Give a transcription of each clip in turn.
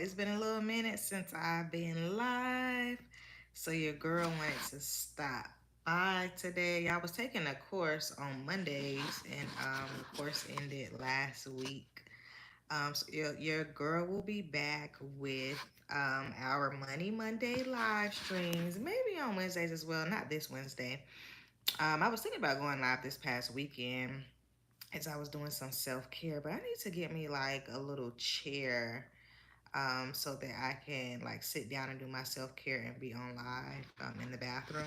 It's been a little minute since I've been live, so your girl wanted to stop by today. I was taking a course on Mondays, and the course ended last week. So your girl will be back with our Money Monday live streams, maybe on Wednesdays as well. Not this Wednesday. I was thinking about going live this past weekend as I was doing some self care, but I need to get me like a little chair so that I can like sit down and do my self care and be on live in the bathroom.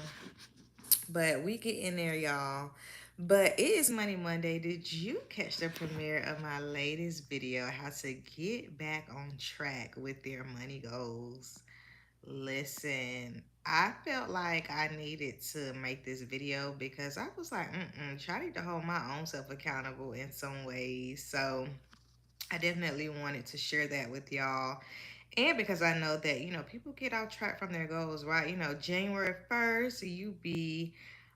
But we get in there, y'all. But it is Money Monday. Did you catch the premiere of my latest video, how to get back on track with their money goals? Listen, I felt like I needed to make this video because I was like, trying to hold my own self accountable in some ways. So I definitely wanted to share that with y'all. And because I know that, people get off track from their goals, right? January 1st, you be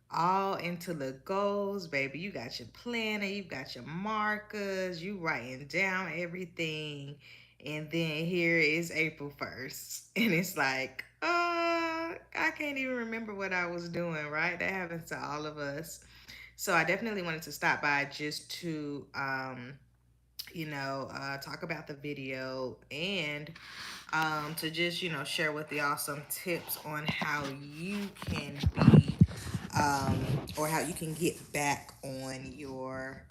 all into the goals, baby. You got your planner, you got your markers, you writing down everything. And then here is April 1st. And it's like, I can't even remember what I was doing, right? That happens to all of us. So I definitely wanted to stop by just to talk about the video and to just, share with y'all some tips on how you can be or how you can get back on your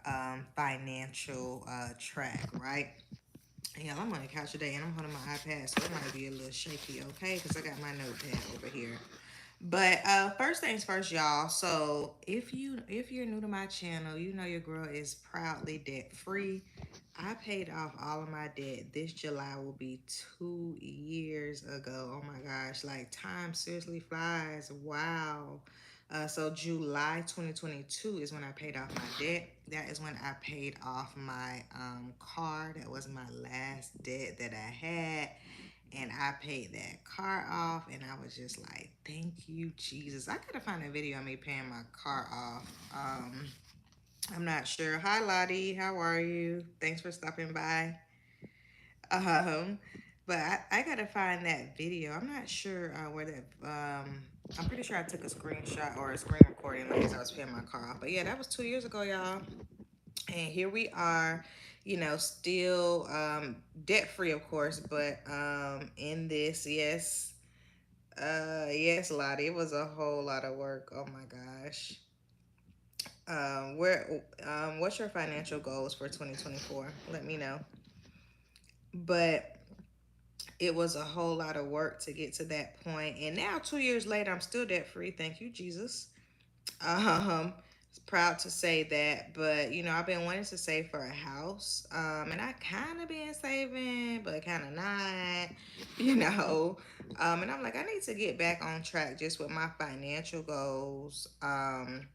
financial track, right? Yeah, I'm on the couch today and I'm holding my iPad, so it might be a little shaky, okay? Because I got my notepad over here. But first things first, y'all. So if you're new to my channel, you know your girl is proudly debt free. I paid off all of my debt. This July will be 2 years ago. Oh my gosh, like time seriously flies. Wow. So July 2022 is when I paid off my debt. That is when I paid off my car. That was my last debt that I had, and I paid that car off, and I was just like, thank you, Jesus. I gotta find a video of me paying my car off. I'm not sure. Hi, Lottie. How are you? Thanks for stopping by. Um, but I gotta find that video. I'm not sure where that. I'm pretty sure I took a screenshot or a screen recording like as I was paying my car off. But yeah, that was 2 years ago, y'all. And here we are, still debt free, of course, but in this, yes, yes, Lottie, it was a whole lot of work. Oh my gosh. What's your financial goals for 2024? Let me know. But it was a whole lot of work to get to that point, and now 2 years later, I'm still debt free. Thank you, Jesus. Um, Proud to say that, but I've been wanting to save for a house, and I kind of been saving, but kind of not, you know. And I'm like, I need to get back on track just with my financial goals. And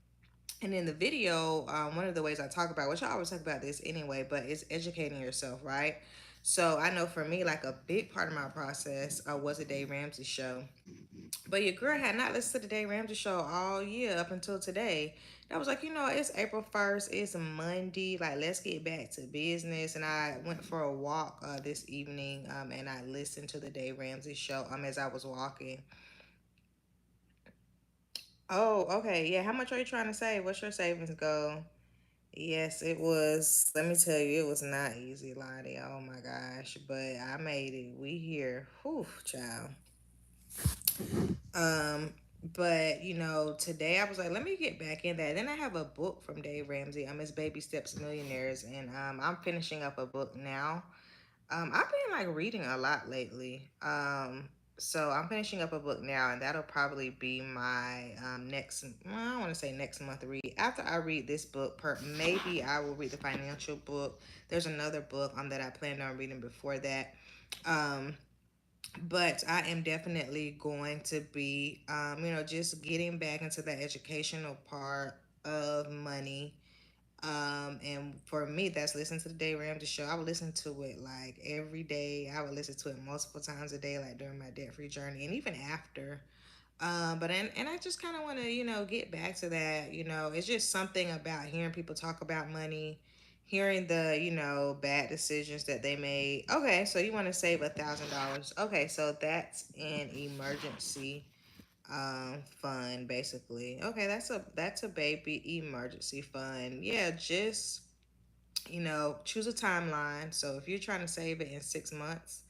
in the video, one of the ways I talk about, which I always talk about this anyway, but it's educating yourself, right? So I know for me, like a big part of my process was the Dave Ramsey show. But your girl had not listened to the Dave Ramsey show all year up until today. And I was like, it's April 1st. It's Monday. Like, let's get back to business. And I went for a walk this evening and I listened to the Dave Ramsey show as I was walking. Oh, okay. Yeah. How much are you trying to save? What's your savings goal? Yes, it was. Let me tell you, it was not easy, Lottie. Oh my gosh. But I made it. We here. Whew, child. Um, but today I was like, let me get back in that. Then I have a book from Dave Ramsey. His Baby Steps Millionaires, and I'm finishing up a book now. I've been like reading a lot lately. So I'm finishing up a book now, and that'll probably be my next. Well, I don't want to say next month read. After I read this book, maybe I will read the financial book. There's another book that I planned on reading before that. Um, but I am definitely going to be, just getting back into the educational part of money. And for me, that's listening to the Dave Ramsey show. I would listen to it like every day. I would listen to it multiple times a day, like during my debt free journey and even after. And I just kind of want to, get back to that. It's just something about hearing people talk about money, hearing the bad decisions that they made. Okay, so you want to save $1,000. Okay, so that's an emergency fund basically. Okay, that's a baby emergency fund. Yeah, just choose a timeline. So if you're trying to save it in 6 months,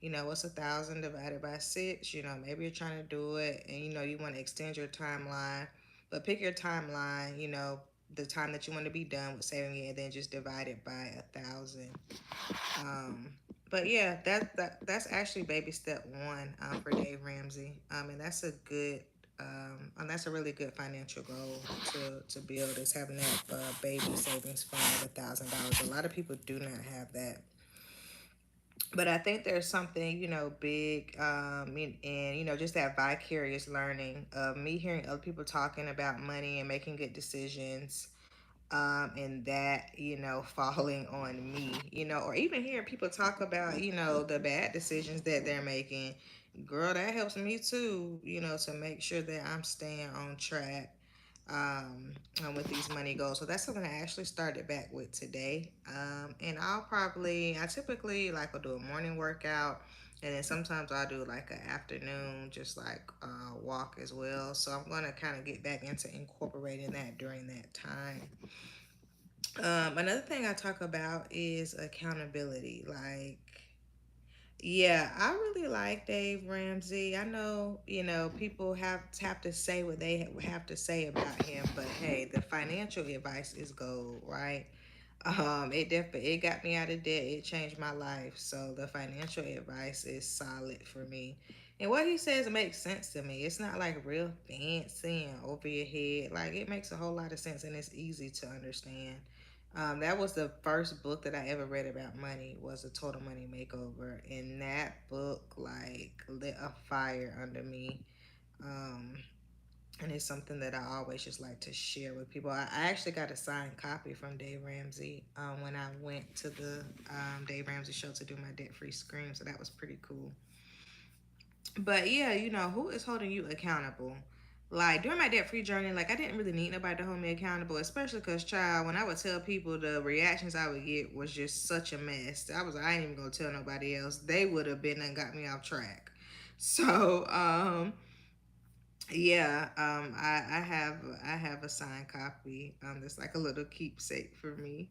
what's 1,000 divided by six? Maybe you're trying to do it and you want to extend your timeline, but pick your timeline. The time that you want to be done with saving it, and then just divide it by 1,000. Um, but yeah, that's actually baby step one for Dave Ramsey. And that's a good, and that's a really good financial goal to build, is having that baby savings fund of $1,000. A lot of people do not have that. But I think there's something, big, and just that vicarious learning of me hearing other people talking about money and making good decisions, and that falling on me, or even hearing people talk about the bad decisions that they're making. Girl, that helps me too, to make sure that I'm staying on track, with these money goals. So that's something I actually started back with today. And I typically like will do a morning workout, and then sometimes I'll do like an afternoon, just like walk as well. So I'm gonna kind of get back into incorporating that during that time. Another thing I talk about is accountability. Like, yeah, I really like Dave Ramsey. I know, people have to say what they have to say about him, but hey, the financial advice is gold, right? It got me out of debt. It changed my life. So the financial advice is solid for me. And what he says makes sense to me. It's not like real fancy and over your head. Like, it makes a whole lot of sense and it's easy to understand. That was the first book that I ever read about money, was a Total Money Makeover, and that book like lit a fire under me. Um, and it's something that I always just like to share with people. I actually got a signed copy from Dave Ramsey when I went to the Dave Ramsey show to do my debt free scream, so that was pretty cool. But yeah, who is holding you accountable? Like during my debt free journey, like I didn't really need nobody to hold me accountable, especially because, child, when I would tell people, the reactions I would get was just such a mess. I ain't even gonna tell nobody else. They would have been and got me off track. So, yeah, I have a signed copy. That's like a little keepsake for me.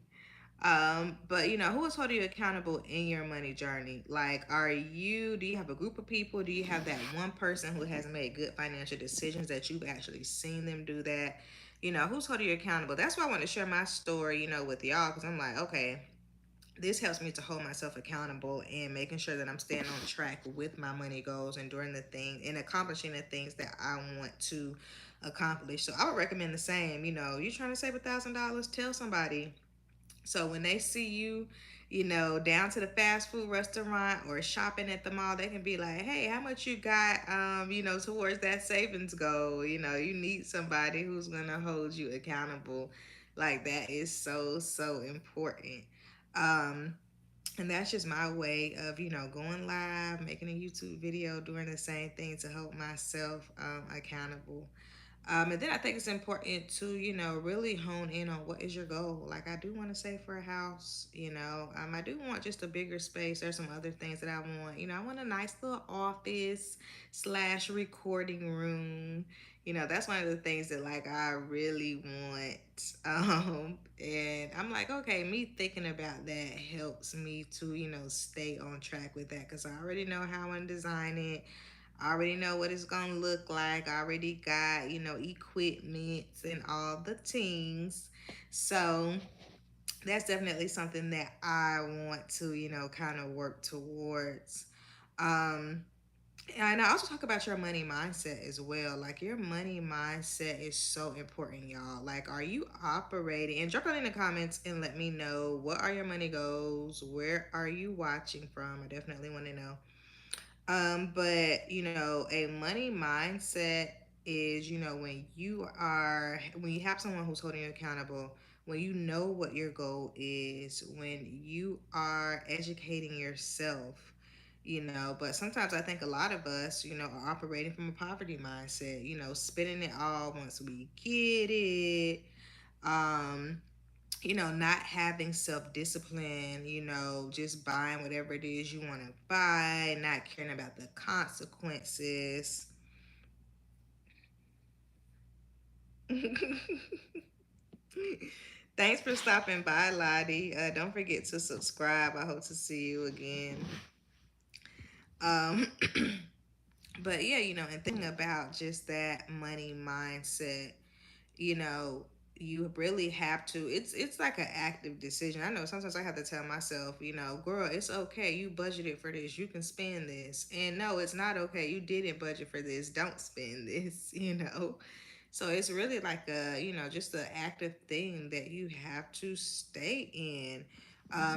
But who is holding you accountable in your money journey? Like, do you have a group of people? Do you have that one person who has made good financial decisions that you've actually seen them do that? Who's holding you accountable? That's why I want to share my story, with y'all, because I'm like, okay, this helps me to hold myself accountable and making sure that I'm staying on track with my money goals and doing the thing and accomplishing the things that I want to accomplish. So I would recommend the same. You're trying to save $1,000, tell somebody, so when they see you, down to the fast food restaurant or shopping at the mall, they can be like, "Hey, how much you got? Towards that savings goal." You need somebody who's gonna hold you accountable. Like, that is so so important. Um, and that's just my way of going live, making a YouTube video, doing the same thing to hold myself accountable. And then I think it's important to, really hone in on what is your goal. Like, I do want to save for a house, I do want just a bigger space. There's some other things that I want. I want a nice little office slash recording room. That's one of the things that like I really want. And I'm like, okay, me thinking about that helps me to, stay on track with that, because I already know how I want to design it. I already know what it's gonna look like. I already got, equipment and all the things. So that's definitely something that I want to, kind of work towards. Um, and I also talk about your money mindset as well. Like, your money mindset is so important, y'all. Like, are you operating? And drop it in the comments and let me know, what are your money goals? Where are you watching from? I definitely want to know. But a money mindset is, when you have someone who's holding you accountable, when you know what your goal is, when you are educating yourself, but sometimes I think a lot of us, are operating from a poverty mindset, spending it all once we get it. Um, not having self discipline, just buying whatever it is you want to buy, not caring about the consequences. Thanks for stopping by, Lottie. Don't forget to subscribe. I hope to see you again. Um, but yeah, and thinking about just that money mindset, you know, you really have to. It's like an active decision. I know sometimes I have to tell myself, girl, it's okay. You budgeted for this. You can spend this. And no, it's not okay. You didn't budget for this. Don't spend this. So it's really like just an active thing that you have to stay in.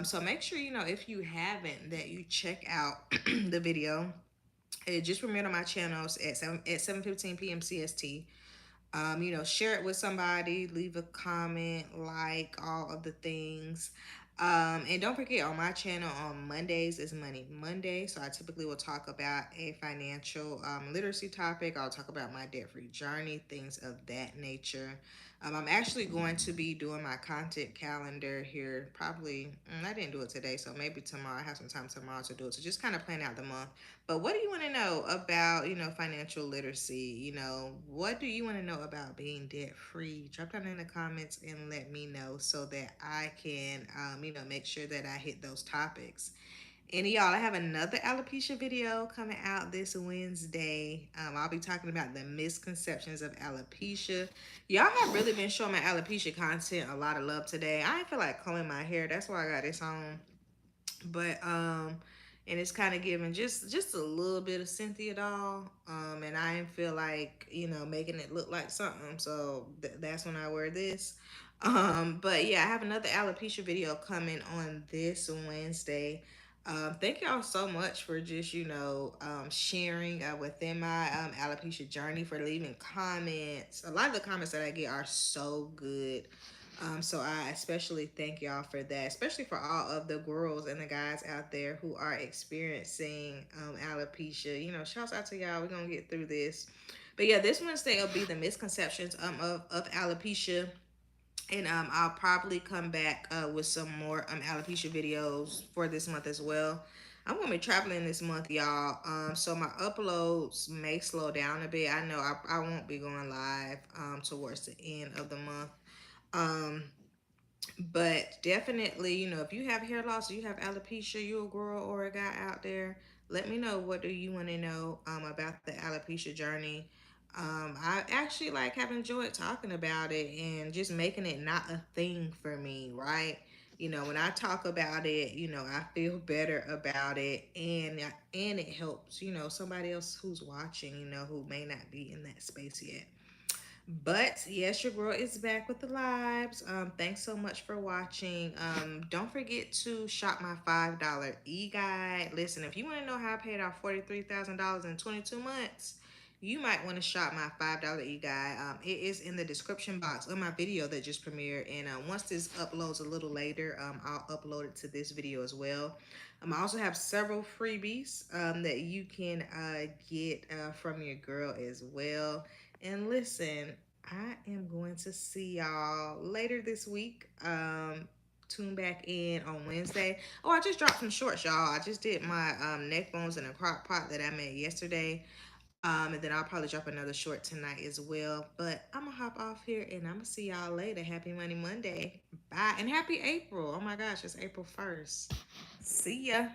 So make sure, if you haven't, that you check out the video. It just premiered on my channels at 7:15 p.m. CST. Share it with somebody, leave a comment, like all of the things. And don't forget, on my channel on Mondays is Money Monday. So I typically will talk about a financial literacy topic. I'll talk about my debt free journey, things of that nature. I'm actually going to be doing my content calendar here probably. I didn't do it today, so maybe tomorrow. I have some time tomorrow to do it. So just kind of plan out the month. But what do you want to know about, financial literacy? What do you want to know about being debt free? Drop down in the comments and let me know so that I can, make sure that I hit those topics. And y'all, I have another alopecia video coming out this Wednesday. I'll be talking about the misconceptions of alopecia. Y'all have really been showing my alopecia content a lot of love today. I didn't feel like combing my hair. That's why I got this on. But and it's kind of giving just a little bit of Cynthia doll. And I didn't feel like making it look like something, so that's when I wear this. But yeah, I have another alopecia video coming on this Wednesday. Thank y'all so much for just sharing within my alopecia journey, for leaving comments. A lot of the comments that I get are so good. So I especially thank y'all for that, especially for all of the girls and the guys out there who are experiencing alopecia. Shouts out to y'all. We're gonna get through this. But yeah, this Wednesday will be the misconceptions of alopecia. And I'll probably come back with some more alopecia videos for this month as well. I'm gonna be traveling this month, y'all. So my uploads may slow down a bit. I know I won't be going live towards the end of the month. Um, but definitely, if you have hair loss, or you have alopecia, you a girl or a guy out there, let me know, what do you want to know about the alopecia journey. I actually have enjoyed talking about it and just making it not a thing for me, right? When I talk about it, I feel better about it, and it helps, somebody else who's watching, who may not be in that space yet. But yes, your girl is back with the lives. Thanks so much for watching. Don't forget to shop my $5 e-guide. Listen, if you want to know how I paid off $43,000 in 22 months, you might want to shop my $5 e-guide. It is in the description box of my video that just premiered. And once this uploads a little later, I'll upload it to this video as well. I also have several freebies that you can get from your girl as well. And listen, I am going to see y'all later this week. Tune back in on Wednesday. Oh, I just dropped some shorts, y'all. I just did my neck bones in a crock pot that I made yesterday. And then I'll probably drop another short tonight as well. But I'm gonna hop off here and I'm gonna see y'all later. Happy Money Monday. Bye. And happy April. Oh my gosh, it's April 1st. See ya.